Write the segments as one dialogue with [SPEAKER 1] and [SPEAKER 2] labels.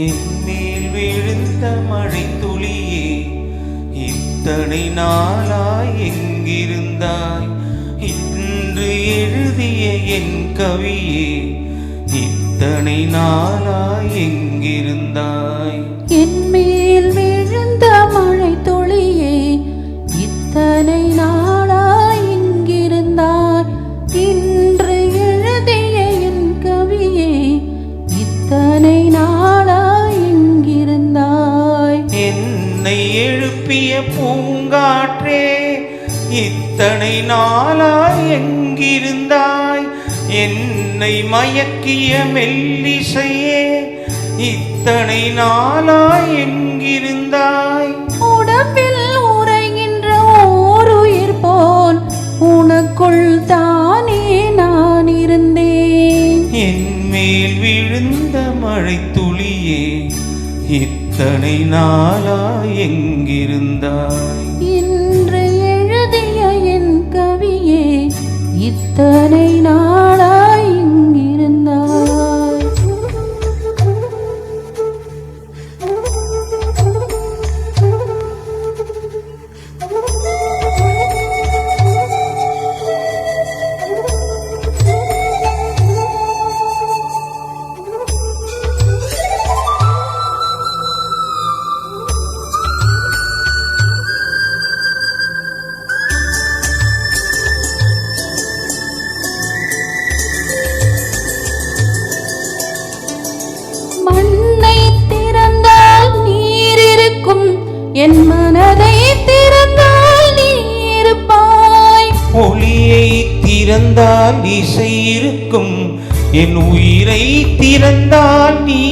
[SPEAKER 1] என் மேல் விழுந்த மழை துளியே, இத்தனை நாளாய் எங்கிருந்தாய்? இன்று எழுதிய என் கவியே, இத்தனை நாளாய் எங்கிருந்தாய்?
[SPEAKER 2] என் மேல் விழுந்த மழை துளியே, இத்தனை நாளாய் எங்கிருந்தாய்? இன்று எழுதிய என் கவியே, இத்தனை நாளாய் எங்கிருந்தாய்?
[SPEAKER 1] என்னை எழுப்பிய பூங்காற்றே, இத்தனை நாளாய் எங்கிருந்தாய்? என்னை மயக்கிய மெல்லிசையே, இத்தனை நாளாய் எங்கிருந்தாய்?
[SPEAKER 2] உடம்பில் உறைகின்ற ஓருயிர் போல் உனக்குள் தானே நான் இருந்தேன்.
[SPEAKER 1] என் மேல் விழுந்த மழை துளியே, இத்தனை நாளாய் எங்கிருந்தாய்?
[SPEAKER 2] இன்று எழுதிய என் கவியே, இத்தனை நாளாய் எங்கிருந்தாய்? மண்ணை திறந்தால் நீர் இருக்கும், என் மனதை திறந்தால் நீ இருப்பாய்.
[SPEAKER 1] ஒளியை திறந்தால் இசை இருக்கும், என் உயிரை திறந்தால் நீ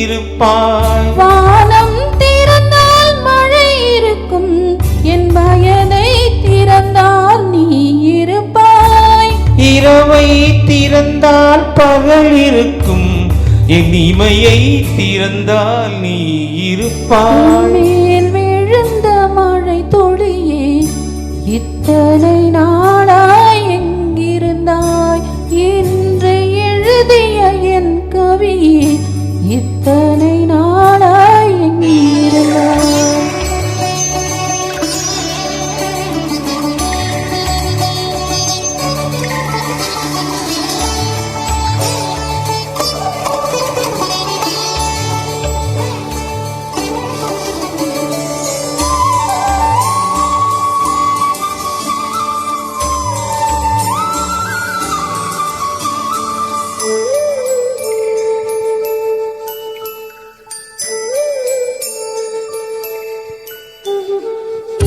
[SPEAKER 1] இருப்பாய்.
[SPEAKER 2] வானம் திறந்தால் மழை இருக்கும், என் வயதை திறந்தால் நீ இருப்பாய்.
[SPEAKER 1] இரவை திறந்தால் பகல் இருக்கும், என் இமையை திறந்தால் நீ இருப்பாய்.
[SPEAKER 2] மேல் விழுந்த மழை துளியே, இத்தனை நாளாய் எங்கிருந்தாய்? இன்று எழுதிய என் கவியே, இத்தனை நாளாய் எங்கிருந்தாய்?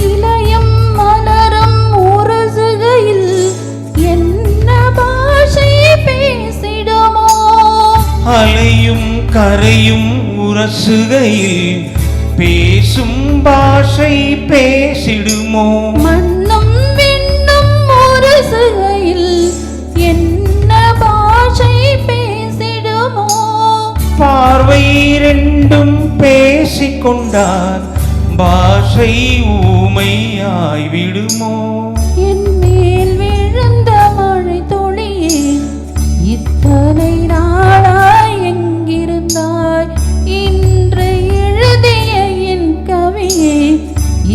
[SPEAKER 2] இலையும் மலரும் உரசுகையில் என்ன பாஷை பேசிடுமோ?
[SPEAKER 1] அலையும் கரையும் உரசுகையில் பேசும் பாஷை பேசிடுமோ?
[SPEAKER 2] மண்ணும் விண்ணும் உரசுகையில் என்ன பாஷை பேசிடுமோ?
[SPEAKER 1] பார்வை ரெண்டும் பேசிக்கொண்டால் பாஷை ஊமையாய் விடுமோ?
[SPEAKER 2] என் மேல் விழுந்த மழை துளியே, இத்தனை நாளாய் எங்கிருந்தாய்? இன்று எழுதிய என் கவியே,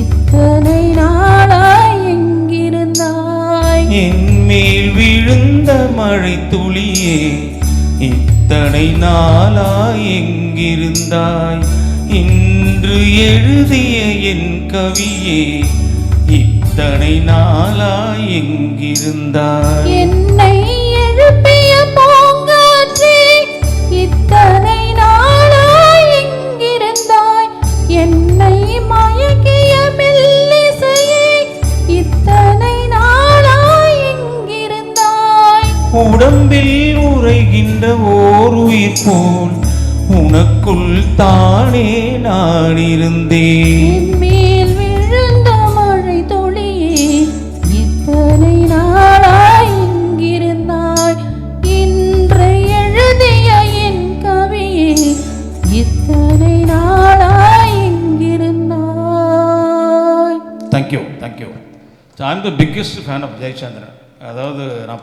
[SPEAKER 2] இத்தனை நாளாய் எங்கிருந்தாய்?
[SPEAKER 1] என் மேல் விழுந்த மழை துளியே, இத்தனை நாளாய் எங்கிருந்தாய்? இன்று எழுதிய என் கவியே, இத்தனை நாளாய் எங்கிருந்தாய்?
[SPEAKER 2] என்னை எழுப்பிய பூங்காற்றே, இத்தனை நாளாய் எங்கிருந்தாய்? என்னை மயக்கிய மெல்லிசையே, இத்தனை நாளாய் எங்கிருந்தாய்?
[SPEAKER 1] உடம்பில் உறைகின்ற ஓர் உயிர் போல் உனக்குள் தானே நான் இருந்தேன்.
[SPEAKER 2] என் மேல் விழுந்த மழை துளியே, இத்தனை நாளாய் எங்கிருந்தாய்? இன்று எழுதிய என் கவியே, இத்தனை நாளாய் எங்கிருந்தாய்?
[SPEAKER 1] Thank you. So I'm the biggest fan of Jayachandran. அதாவது நான்